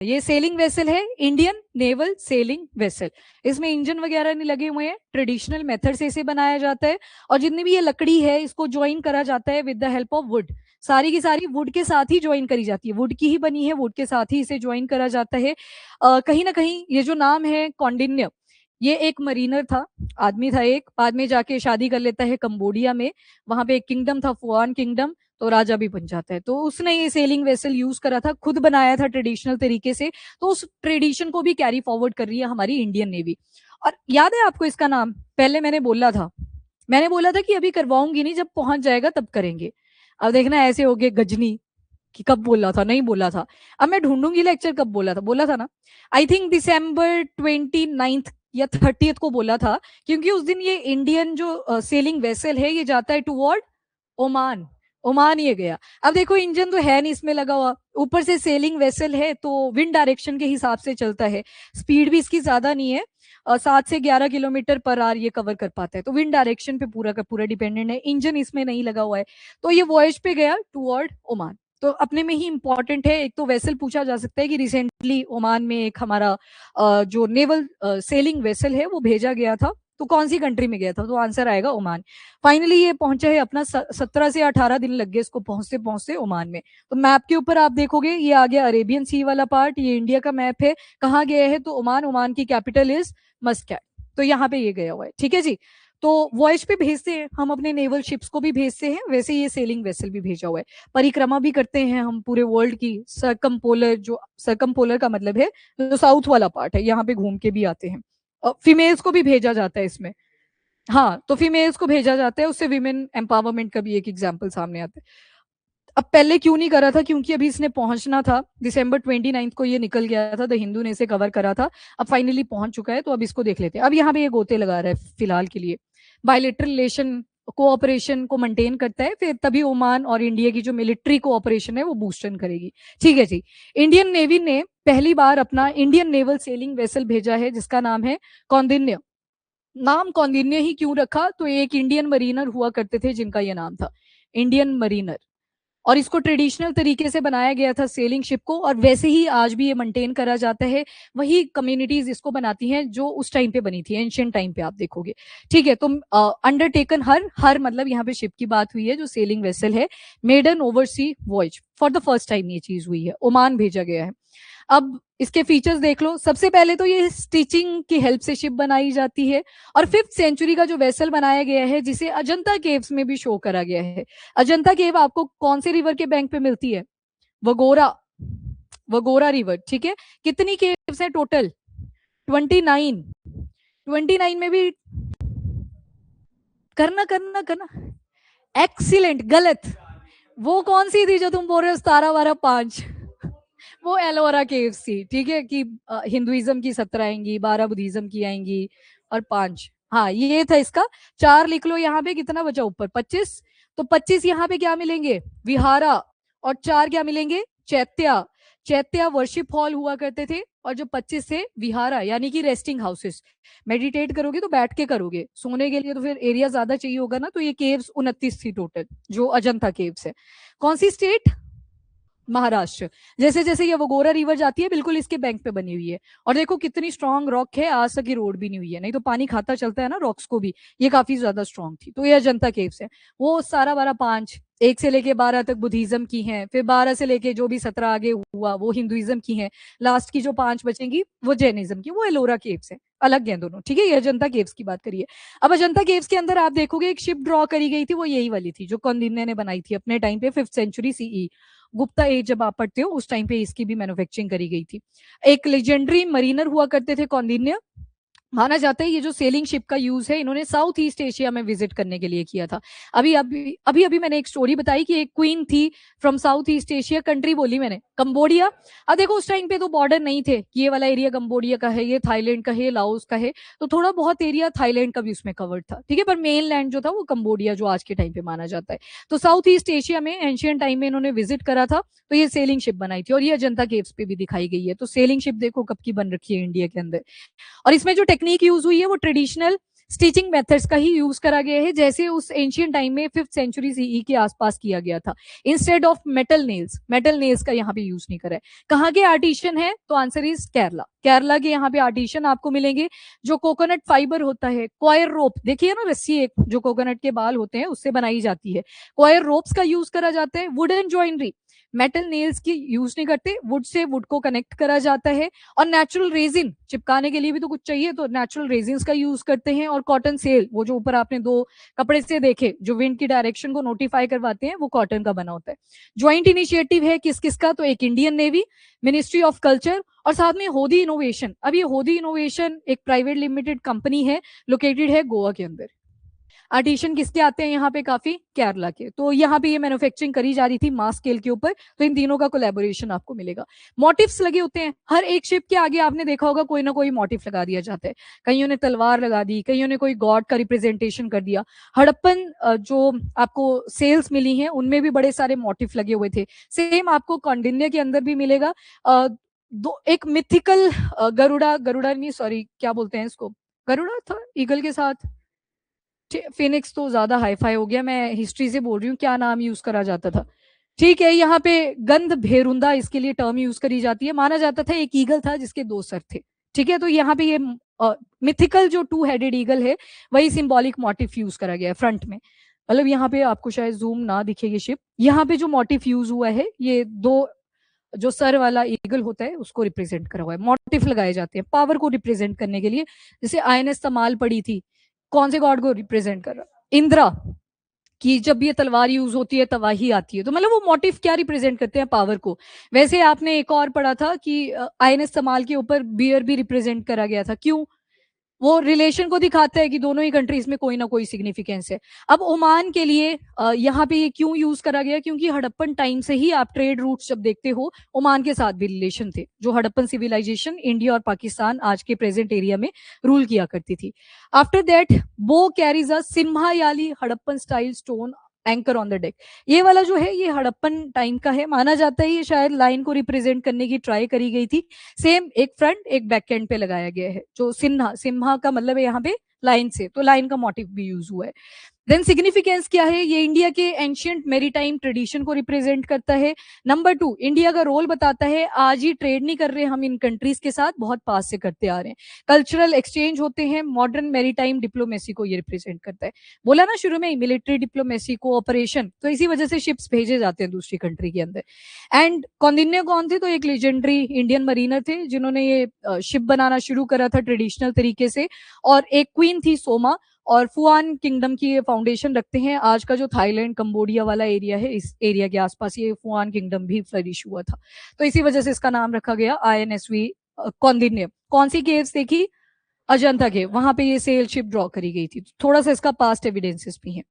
ये selling vessel है, Indian naval selling vessel. इसमें इंजन वगैरह नहीं लगे हुए हैं, ट्रेडिशनल मेथड से इसे बनाया जाता है। और जितनी भी ये लकड़ी है इसको ज्वाइन करा जाता है with the help of would. सारी की सारी वुड के साथ ही ज्वाइन करी जाती है, वुड की ही बनी है, वुड के साथ ही इसे ज्वाइन करा जाता है। कहीं ना कहीं ये जो नाम है कौंडिन्य, ये एक मरीनर था, आदमी था एक, बाद में जाके शादी कर लेता है कंबोडिया में। वहां पे एक किंगडम था, फुआन किंगडम, तो राजा भी बन जाता है। तो उसने ये सेलिंग वेसल यूज करा था, खुद बनाया था ट्रेडिशनल तरीके से। तो उस ट्रेडिशन को भी कैरी फॉरवर्ड कर रही है हमारी इंडियन नेवी। और याद है आपको इसका नाम? पहले मैंने बोला था कि अभी करवाऊंगी नहीं, जब पहुंच जाएगा तब करेंगे। अब देखना ऐसे हो गए गजनी कि कब बोला था, नहीं बोला था। अब मैं ढूंढूंगी लेक्चर कब बोला था ना। आई थिंक दिसंबर 29 या 30 को बोला था, क्योंकि उस दिन ये इंडियन जो सेलिंग वेसल है ये जाता है टुवर्ड ओमान। ओमान ये गया। अब देखो इंजन तो है नहीं इसमें लगा हुआ, ऊपर से सेलिंग वेसल है तो विंड डायरेक्शन के हिसाब से चलता है। स्पीड भी इसकी ज्यादा नहीं है, 7 से 11 किलोमीटर पर आवर ये कवर कर पाता है। तो विंड डायरेक्शन पे पूरा का पूरा डिपेंडेंट है, इंजन इसमें नहीं लगा हुआ है। तो ये वॉयज पे गया टुवर्ड ओमान। तो अपने में ही इंपॉर्टेंट है। एक तो वेसल पूछा जा सकता है कि रिसेंटली ओमान में एक हमारा जो नेवल सेलिंग वेसल है वो भेजा गया था, तो कौन सी कंट्री में गया था? तो आंसर आएगा ओमान। फाइनली ये पहुंचा है अपना 17 से 18 दिन लग गए इसको पहुंचते पहुंचते ओमान में। तो मैप के ऊपर आप देखोगे ये आ गया अरेबियन सी वाला पार्ट, ये इंडिया का मैप है। कहाँ गया है? तो ओमान। ओमान की कैपिटल इज मस्कट। तो यहाँ पे ये गया हुआ है, ठीक है जी। तो वॉयज पे भेजते हैं हम अपने नेवल शिप्स को भी भेजते हैं, वैसे ये सेलिंग वेसल भी भेजा हुआ है। परिक्रमा भी करते हैं हम पूरे वर्ल्ड की, सरकमपोलर, जो सरकमपोलर का मतलब है जो साउथ वाला पार्ट है, यहाँ पे घूम के भी आते हैं। फीमेल्स को भी भेजा जाता है इसमें। हाँ, तो फीमेल्स को भेजा जाता है, उससे विमेन एम्पावरमेंट का भी एक एग्जाम्पल सामने आता है। अब पहले क्यों नहीं करा था? क्योंकि अभी इसने पहुंचना था, दिसंबर 29 को ये निकल गया था, द हिंदू ने इसे कवर करा था। अब फाइनली पहुंच चुका है, तो अब इसको देख लेते हैं। अब यहाँ पे ये गोते लगा रहा है फिलहाल के लिए। बायलेटरल रिलेशन कोऑपरेशन को मेंटेन करता है, फिर तभी ओमान और इंडिया की जो मिलिट्री कोऑपरेशन है वो बूस्टन करेगी। ठीक है जी। इंडियन नेवी ने पहली बार अपना इंडियन नेवल सेलिंग वेसल भेजा है जिसका नाम है कौंडिन्य। नाम कौंडिन्य ही क्यों रखा? तो एक इंडियन मरीनर हुआ करते थे जिनका ये नाम था, इंडियन मरीनर। और इसको ट्रेडिशनल तरीके से बनाया गया था सेलिंग शिप को, और वैसे ही आज भी ये मेंटेन करा जाता है। वही कम्युनिटीज इसको बनाती हैं जो उस टाइम पे बनी थी, एंशियंट टाइम पे आप देखोगे। ठीक है, तो अंडरटेकन हर हर मतलब यहाँ पे शिप की बात हुई है जो सेलिंग वेसल है। Maiden oversea voyage for the first time ये चीज हुई है, ओमान भेजा गया है। अब इसके फीचर्स देख लो। सबसे पहले तो ये स्टिचिंग की हेल्प से शिप बनाई जाती है। और 5th सेंचुरी का जो वेसल बनाया गया है जिसे अजंता केव्स में भी शो करा गया है। अजंता केव आपको कौन से रिवर के बैंक पे मिलती है? वगोरा, वगोरा रिवर। ठीक है, कितनी केव्स है टोटल? 29। 29 में भी करना करना करना एक्सीलेंट। गलत। वो कौन सी थी जो तुम बोल रहे हो 17 12 5? वो एलोरा केव्स थी। ठीक है, कि हिंदुइज्म की 17 आएंगी, 12 बुद्धिज्म की आएंगी, और 5, हाँ ये था इसका। 4 लिख लो यहाँ पे, कितना बचा ऊपर? 25। तो 25 यहाँ पे क्या मिलेंगे? विहारा। और 4 क्या मिलेंगे? चैत्या। चैत्या वर्शिप हॉल हुआ करते थे, और जो 25 थे विहारा, यानी कि रेस्टिंग हाउसेस। मेडिटेट करोगे तो बैठ के करोगे, सोने के लिए तो फिर एरिया ज्यादा चाहिए होगा ना। तो ये केव्स 29 थी टोटल, जो अजंता केव्स है। कौन सी स्टेट? महाराष्ट्र। जैसे जैसे ये वगोरा रिवर जाती है बिल्कुल इसके बैंक पे बनी हुई है। और देखो कितनी स्ट्रांग रॉक है, आज तक की रोड भी नहीं हुई है, नहीं तो पानी खाता चलता है ना रॉक्स को भी। ये काफी ज्यादा स्ट्रांग थी। तो ये अजंता केव्स है। वो 17 12 5, 1 से लेके 12 तक बुद्धिज्म की हैं, फिर 12 से लेके जो भी 17 आगे हुआ वो हिंदुइज्म की हैं। लास्ट की जो 5 बचेंगी वो जैनिज्म की, वो एलोरा केव्स है। अलग हैं दोनों, ठीक है। ये अजंता केव्स की बात करिए। अब अजंता केव्स के अंदर आप देखोगे एक शिप ड्रॉ करी गई थी, वो यही वाली थी जो कौंडिन्य ने बनाई थी अपने टाइम पे, 5th century CE. Gupta as जब आप पढ़ते हो उस टाइम पे इसकी भी मैन्युफैक्चरिंग करी गई थी। एक लेजेंडरी मरीनर हुआ करते थे कौंडिन्य। माना जाता है ये जो सेलिंग शिप का यूज है इन्होंने साउथ ईस्ट एशिया में विजिट करने के लिए किया था। अभी अभी अभी अभी मैंने एक स्टोरी बताई कि एक क्वीन थी from south east Asia, country बोली मैंने कंबोडिया। अब देखो उस टाइम पे तो बॉर्डर नहीं थे कि ये वाला एरिया कंबोडिया का है, ये थाईलैंड का है, लाओस का है। तो थोड़ा बहुत एरिया थाईलैंड का भी उसमें कवर्ड था, ठीक है। पर मेन लैंड जो था वो कंबोडिया, जो आज के टाइम पे माना जाता है। तो साउथ ईस्ट एशिया में एंशियंट टाइम में इन्होंने विजिट करा था, तो ये सेलिंग शिप बनाई थी। और ये अजंता केव्स पे भी दिखाई गई है। तो सेलिंग शिप देखो कब की बन रखी है इंडिया के अंदर। और इसमें जो टेक्निक यूज हुई है वो ट्रेडिशनल स्टिचिंग मेथड्स का ही यूज करा गया है, जैसे उस एंशियंट टाइम में 5th सेंचुरी सीई के आसपास किया गया था। इंस्टेड ऑफ मेटल नेल्स का यहाँ पे यूज नहीं करा है। कहाँ के आर्टिशियन है? तो आंसर इज केरला। केरला के यहाँ पे आर्टिशियन आपको मिलेंगे। जो कोकोनट फाइबर होता है, क्वायर रोप, देखिए ना रस्सी एक जो कोकोनट के बाल होते हैं उससे बनाई जाती है, क्वायर रोप्स का यूज करा जाता है। वुडन ज्वाइनरी, मेटल नेल्स की यूज नहीं करते, वुड से वुड को कनेक्ट करा जाता है। और नेचुरल रेजिन, चिपकाने के लिए भी तो कुछ चाहिए, तो नेचुरल रेजिन का यूज करते हैं। और कॉटन सेल, वो जो ऊपर आपने दो कपड़े से देखे जो विंड की डायरेक्शन को नोटिफाई करवाते हैं, वो कॉटन का बना होता है। ज्वाइंट इनिशिएटिव है किस किस का? तो एक Indian navy, ministry of culture और साथ में होदी इनोवेशन। अब ये होदी इनोवेशन एक प्राइवेट लिमिटेड कंपनी है, लोकेटेड है गोवा के अंदर। आर्टिशन किसके आते हैं यहाँ पे? काफी केरला के। तो यहाँ पे ये मैन्युफैक्चरिंग करी जा रही थी मास स्केल के ऊपर, तो इन तीनों का कोलैबोरेशन आपको मिलेगा। मोटिव्स लगे होते हैं हर एक शिप के आगे, आपने देखा होगा कोई ना कोई मोटिव लगा दिया जाता है। कईयों ने तलवार लगा दी, कईयों ने कोई गॉड का रिप्रेजेंटेशन कर दिया। हड़प्पन जो आपको सेल्स मिली हैं उनमें भी बड़े सारे मोटिव लगे हुए थे। सेम आपको कौंडिन्य के अंदर भी मिलेगा। दो एक मिथिकल गरुड़ा नहीं, सॉरी क्या बोलते हैं इसको, गरुड़ा था ईगल के साथ, फिनिक्स तो ज्यादा हाईफाई हो गया, मैं हिस्ट्री से बोल रही हूँ, क्या नाम यूज करा जाता था। ठीक है, यहाँ पे गंध भेरुंदा इसके लिए टर्म यूज करी जाती है। माना जाता था एक ईगल था जिसके दो सर थे। ठीक है, तो यहाँ पे ये मिथिकल जो 2 हेडेड ईगल है वही सिंबॉलिक मोटिव यूज करा गया है फ्रंट में। मतलब यहाँ पे आपको शायद जूम ना दिखे ये शिप, यहाँ पे जो मोटिव यूज हुआ है ये दो जो सर वाला ईगल होता है उसको रिप्रेजेंट करा हुआ है। मोटिव लगाए जाते हैं पावर को रिप्रेजेंट करने के लिए। जैसे आईएनएस तमाल पड़ी थी, कौन से गॉड को रिप्रेजेंट कर रहा? इंद्रा की जब ये तलवार यूज होती है तबाही आती है, तो मतलब वो मोटिव क्या रिप्रेजेंट करते हैं? पावर को। वैसे आपने एक और पढ़ा था कि आईएनएस तमाल के ऊपर बियर भी रिप्रेजेंट करा गया था। क्यों? वो रिलेशन को दिखाता है कि दोनों ही कंट्रीज में कोई ना कोई सिग्निफिकेंस है। अब ओमान के लिए यहाँ पे ये क्यों यूज करा गया? क्योंकि हड़प्पन टाइम से ही आप ट्रेड रूट्स जब देखते हो ओमान के साथ भी रिलेशन थे। जो हड़प्पन सिविलाइजेशन इंडिया और पाकिस्तान आज के प्रेजेंट एरिया में रूल किया करती थी। After that bow carries a Simhayali Harappan style stone anchor on the deck. ये वाला जो है ये हड़प्पन टाइम का है, माना जाता है ये शायद लाइन को रिप्रेजेंट करने की ट्राई करी गई थी। सेम एक फ्रंट एक बैक एंड पे लगाया गया है। जो सिम्हा का मतलब है यहाँ पे लाइन से, तो लाइन का मोटिव भी यूज हुआ है। देन सिग्निफिकेंस क्या है? ये इंडिया के एंशियंट मेरीटाइम ट्रेडिशन को रिप्रेजेंट करता है। नंबर 2, इंडिया का रोल बताता है। आज ही ट्रेड नहीं कर रहे हम इन कंट्रीज के साथ, बहुत पास से करते आ रहे हैं। कल्चरल एक्सचेंज होते हैं। मॉडर्न मेरीटाइम डिप्लोमेसी को ये रिप्रेजेंट करता है। बोला ना शुरू में मिलिट्री डिप्लोमेसी को ऑपरेशन, तो इसी वजह से शिप्स भेजे जाते हैं दूसरी कंट्री के अंदर। एंड कौंडिन्य कौन थे? तो एक लेजेंडरी इंडियन मरीनर थे जिन्होंने ये शिप बनाना शुरू करा था ट्रेडिशनल तरीके से। और एक क्वीन थी सोमा, और फुआन किंगडम की ये फाउंडेशन रखते हैं। आज का जो थाईलैंड कंबोडिया वाला एरिया है, इस एरिया के आसपास ये फुआन किंगडम भी फ्लरिश हुआ था। तो इसी वजह से इसका नाम रखा गया INSV कौंडिन्य। कौन सी केव्स देखी? अजंता केव, वहां पे ये सेल शिप ड्रॉ करी गई थी। थोड़ा सा इसका पास्ट एविडेंसेस भी है।